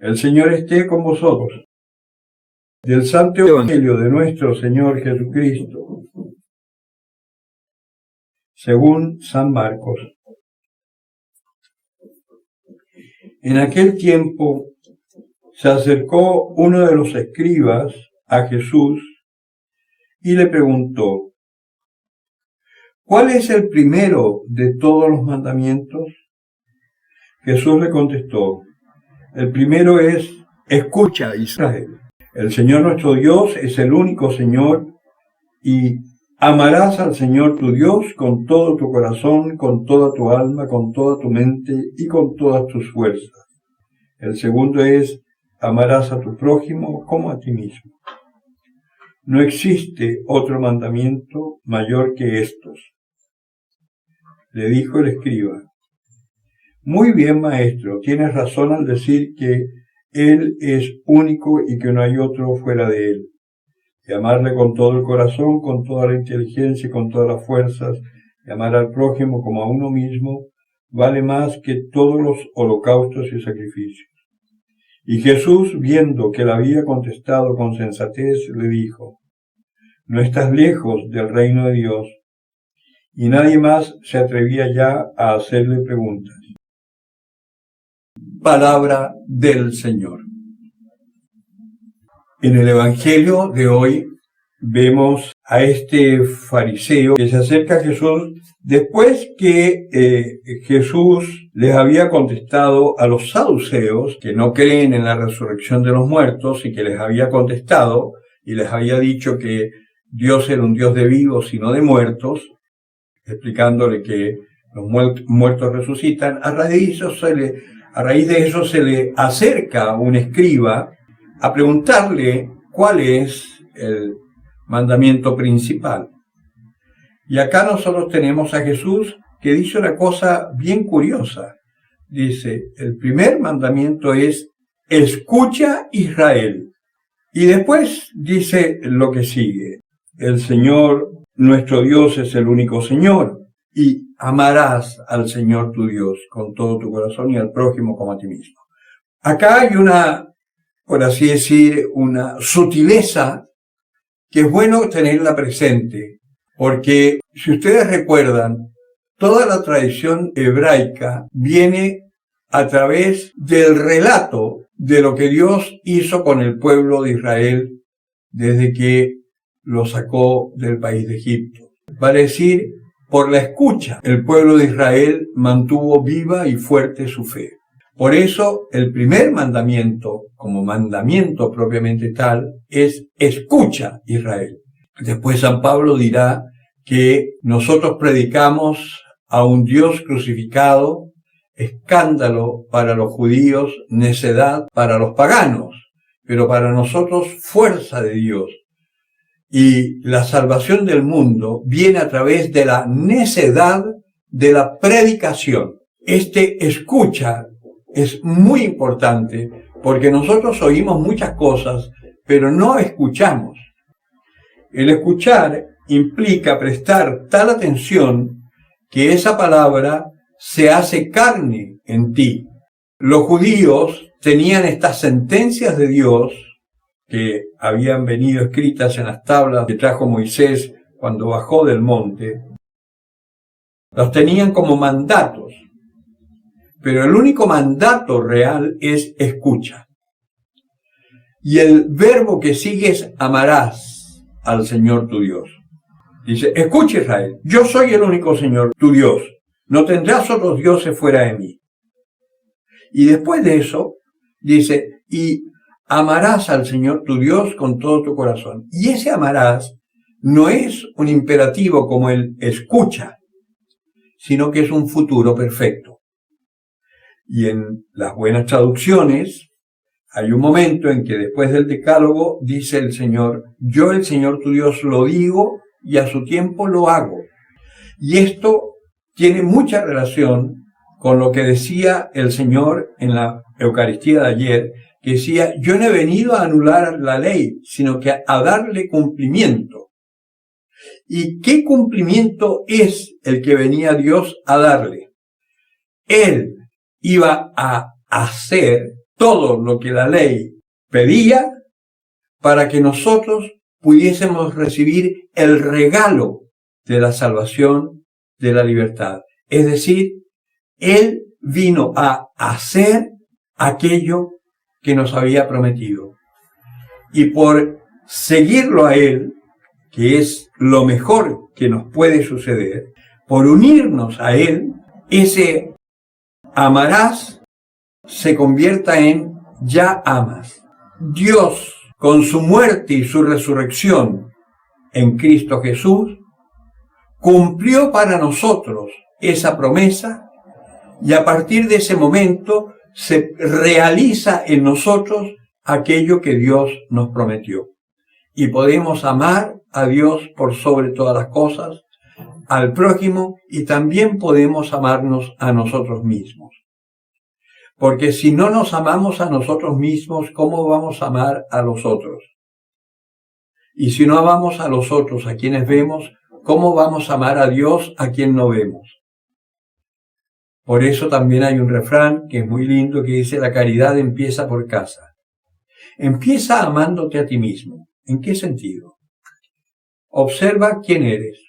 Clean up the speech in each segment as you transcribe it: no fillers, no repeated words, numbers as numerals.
El Señor esté con vosotros. Del Santo Evangelio de nuestro Señor Jesucristo, según San Marcos. En aquel tiempo se acercó uno de los escribas a Jesús y le preguntó: ¿cuál es el primero de todos los mandamientos? Jesús le contestó: el primero es: escucha, Israel. El Señor nuestro Dios es el único Señor, y amarás al Señor tu Dios con todo tu corazón, con toda tu alma, con toda tu mente y con todas tus fuerzas. El segundo es: amarás a tu prójimo como a ti mismo. No existe otro mandamiento mayor que estos. Le dijo el escriba: muy bien, maestro, tienes razón al decir que Él es único y que no hay otro fuera de Él. Y amarle con todo el corazón, con toda la inteligencia y con todas las fuerzas, y amar al prójimo como a uno mismo, vale más que todos los holocaustos y sacrificios. Y Jesús, viendo que le había contestado con sensatez, le dijo: no estás lejos del reino de Dios. Y nadie más se atrevía ya a hacerle preguntas. Palabra del Señor. En el Evangelio de hoy vemos a este fariseo que se acerca a Jesús después que Jesús les había contestado a los saduceos que no creen en la resurrección de los muertos, y que les había contestado y les había dicho que Dios era un Dios de vivos y no de muertos, explicándole que los muertos resucitan. A raíz de eso se le acerca un escriba a preguntarle cuál es el mandamiento principal. Y acá nosotros tenemos a Jesús que dice una cosa bien curiosa. Dice: el primer mandamiento es: escucha, Israel. Y después dice lo que sigue: el Señor nuestro Dios es el único Señor, y amarás al Señor tu Dios con todo tu corazón y al prójimo como a ti mismo. Acá hay una, por así decir, una sutileza que es bueno tenerla presente, porque si ustedes recuerdan, toda la tradición hebraica viene a través del relato de lo que Dios hizo con el pueblo de Israel desde que lo sacó del país de Egipto. Vale decir, por la escucha, el pueblo de Israel mantuvo viva y fuerte su fe. Por eso, el primer mandamiento, como mandamiento propiamente tal, es: escucha, Israel. Después San Pablo dirá que nosotros predicamos a un Dios crucificado, escándalo para los judíos, necedad para los paganos, pero para nosotros fuerza de Dios. Y la salvación del mundo viene a través de la necedad de la predicación. Este escucha es muy importante, porque nosotros oímos muchas cosas, pero no escuchamos. El escuchar implica prestar tal atención que esa palabra se hace carne en ti. Los judíos tenían estas sentencias de Dios que habían venido escritas en las tablas que trajo Moisés cuando bajó del monte. Los tenían como mandatos, pero el único mandato real es escucha. Y el verbo que sigue es: amarás al Señor tu Dios. Dice: escucha, Israel, yo soy el único Señor tu Dios, no tendrás otros dioses fuera de mí. Y después de eso dice: y amarás al Señor tu Dios con todo tu corazón. Y ese amarás no es un imperativo como el escucha, sino que es un futuro perfecto. Y en las buenas traducciones hay un momento en que después del decálogo dice el Señor: yo, el Señor tu Dios, lo digo y a su tiempo lo hago. Y esto tiene mucha relación con lo que decía el Señor en la Eucaristía de ayer, que decía: yo no he venido a anular la ley, sino que a darle cumplimiento. ¿Y qué cumplimiento es el que venía Dios a darle? Él iba a hacer todo lo que la ley pedía para que nosotros pudiésemos recibir el regalo de la salvación, de la libertad. Es decir, Él vino a hacer aquello que nos había prometido. Y por seguirlo a Él, que es lo mejor que nos puede suceder, por unirnos a Él, ese amarás se convierta en ya amas. Dios, con su muerte y su resurrección en Cristo Jesús, cumplió para nosotros esa promesa y a partir de ese momento se realiza en nosotros aquello que Dios nos prometió. Y podemos amar a Dios por sobre todas las cosas, al prójimo, y también podemos amarnos a nosotros mismos. Porque si no nos amamos a nosotros mismos, ¿cómo vamos a amar a los otros? Y si no amamos a los otros, a quienes vemos, ¿cómo vamos a amar a Dios a quien no vemos? Por eso también hay un refrán que es muy lindo que dice: la caridad empieza por casa. Empieza amándote a ti mismo. ¿En qué sentido? Observa quién eres.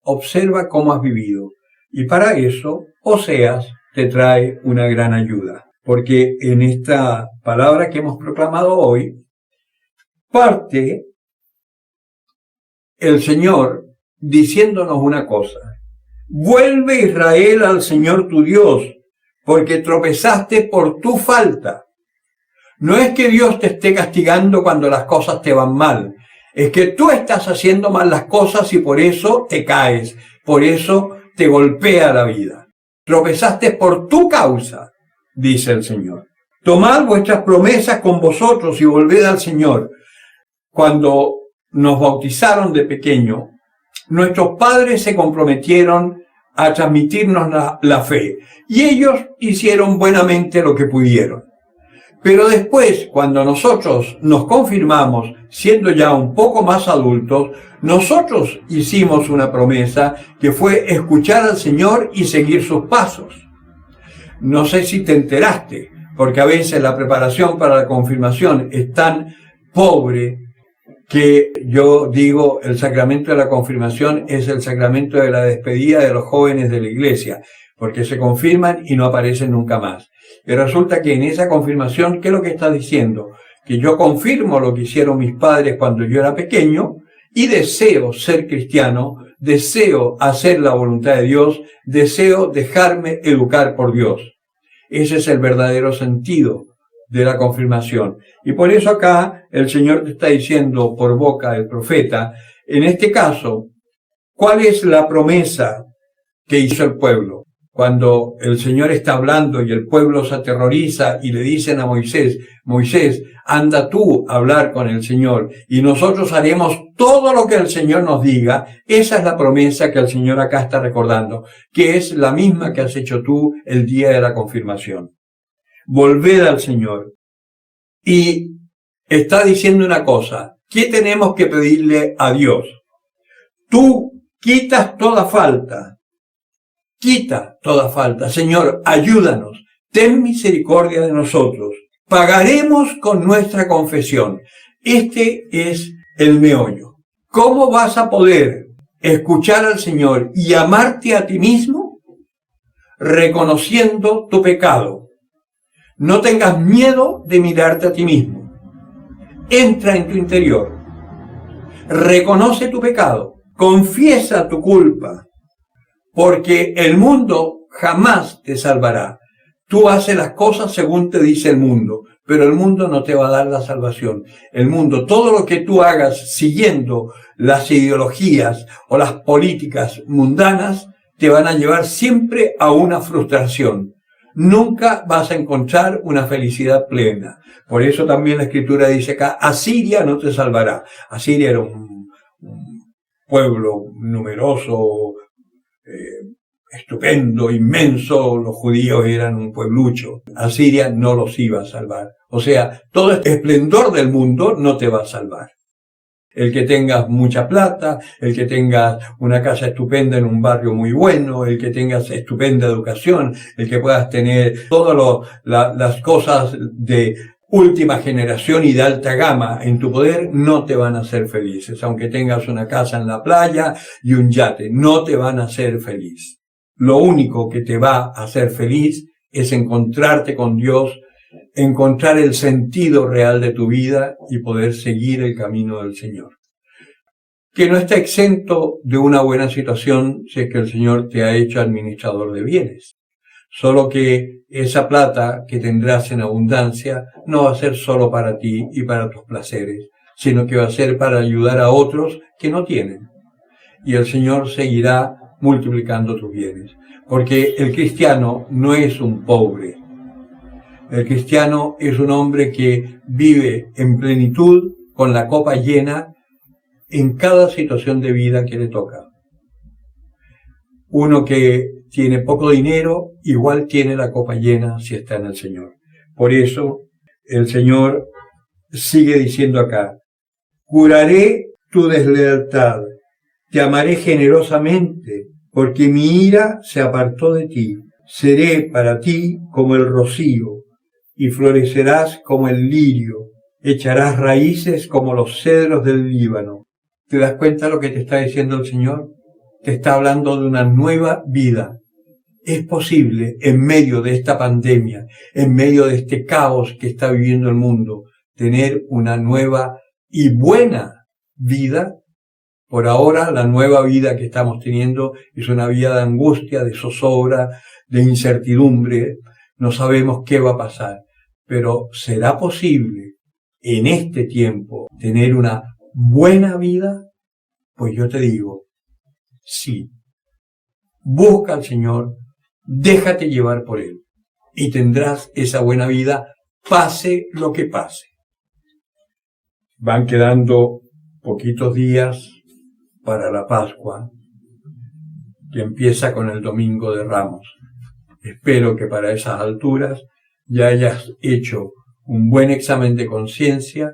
Observa cómo has vivido. Y para eso, Oseas te trae una gran ayuda. Porque en esta palabra que hemos proclamado hoy, parte el Señor diciéndonos una cosa: vuelve Israel al Señor tu Dios, porque tropezaste por tu falta. No es que Dios te esté castigando cuando las cosas te van mal, es que tú estás haciendo mal las cosas y por eso te caes, por eso te golpea la vida. Tropezaste por tu causa, dice el Señor. Tomad vuestras promesas con vosotros y volved al Señor. Cuando nos bautizaron de pequeño, nuestros padres se comprometieron a transmitirnos la fe y ellos hicieron buenamente lo que pudieron. Pero después, cuando nosotros nos confirmamos, siendo ya un poco más adultos, nosotros hicimos una promesa que fue escuchar al Señor y seguir sus pasos. No sé si te enteraste, porque a veces la preparación para la confirmación es tan pobre que yo digo el sacramento de la confirmación es el sacramento de la despedida de los jóvenes de la iglesia, porque se confirman y no aparecen nunca más. Y resulta que en esa confirmación, ¿qué es lo que está diciendo? Que yo confirmo lo que hicieron mis padres cuando yo era pequeño y deseo ser cristiano, deseo hacer la voluntad de Dios, deseo dejarme educar por Dios. Ese es el verdadero sentido de la confirmación. Y por eso acá el Señor te está diciendo por boca del profeta, en este caso, ¿cuál es la promesa que hizo el pueblo? Cuando el Señor está hablando y el pueblo se aterroriza y le dicen a Moisés, Moisés, anda tú a hablar con el Señor y nosotros haremos todo lo que el Señor nos diga. Esa es la promesa que el Señor acá está recordando, que es la misma que has hecho tú el día de la confirmación. Volved al Señor. Y está diciendo una cosa, ¿qué tenemos que pedirle a Dios? Tú quitas toda falta. Quita toda falta. Señor, ayúdanos. Ten misericordia de nosotros. Pagaremos con nuestra confesión. Este es el meollo. ¿Cómo vas a poder escuchar al Señor y amarte a ti mismo? Reconociendo tu pecado. No tengas miedo de mirarte a ti mismo. Entra en tu interior. Reconoce tu pecado. Confiesa tu culpa. Porque el mundo jamás te salvará. Tú haces las cosas según te dice el mundo, pero el mundo no te va a dar la salvación. El mundo, todo lo que tú hagas siguiendo las ideologías o las políticas mundanas, te van a llevar siempre a una frustración. Nunca vas a encontrar una felicidad plena. Por eso también la Escritura dice acá, Asiria no te salvará. Asiria era un pueblo numeroso, estupendo, inmenso, los judíos eran un pueblucho. Asiria no los iba a salvar. O sea, todo este esplendor del mundo no te va a salvar. El que tengas mucha plata, el que tengas una casa estupenda en un barrio muy bueno, el que tengas estupenda educación, el que puedas tener todas las cosas de última generación y de alta gama en tu poder, no te van a hacer felices. Aunque tengas una casa en la playa y un yate, no te van a hacer feliz. Lo único que te va a hacer feliz es encontrarte con Dios, encontrar el sentido real de tu vida y poder seguir el camino del Señor. Que no está exento de una buena situación si es que el Señor te ha hecho administrador de bienes. Solo que esa plata que tendrás en abundancia no va a ser solo para ti y para tus placeres, sino que va a ser para ayudar a otros que no tienen. Y el Señor seguirá multiplicando tus bienes. Porque el cristiano no es un pobre. El cristiano es un hombre que vive en plenitud, con la copa llena, en cada situación de vida que le toca. Uno que tiene poco dinero, igual tiene la copa llena si está en el Señor. Por eso, el Señor sigue diciendo acá, curaré tu deslealtad, te amaré generosamente, porque mi ira se apartó de ti. Seré para ti como el rocío, y florecerás como el lirio, echarás raíces como los cedros del Líbano. ¿Te das cuenta de lo que te está diciendo el Señor? Te está hablando de una nueva vida. Es posible, en medio de esta pandemia, en medio de este caos que está viviendo el mundo, tener una nueva y buena vida. Por ahora, la nueva vida que estamos teniendo es una vida de angustia, de zozobra, de incertidumbre. No sabemos qué va a pasar. Pero ¿será posible en este tiempo tener una buena vida? Pues yo te digo, sí. Busca al Señor, déjate llevar por Él y tendrás esa buena vida, pase lo que pase. Van quedando poquitos días para la Pascua, que empieza con el Domingo de Ramos. Espero que para esas alturas ya hayas hecho un buen examen de conciencia,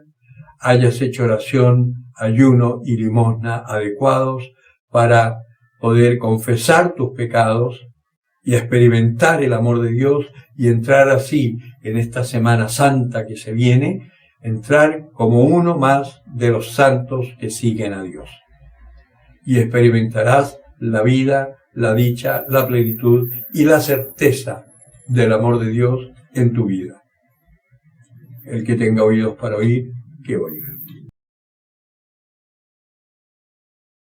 hayas hecho oración, ayuno y limosna adecuados para poder confesar tus pecados y experimentar el amor de Dios y entrar así en esta Semana Santa que se viene, entrar como uno más de los santos que siguen a Dios. Y experimentarás la vida, la dicha, la plenitud y la certeza del amor de Dios en tu vida. El que tenga oídos para oír, que oiga.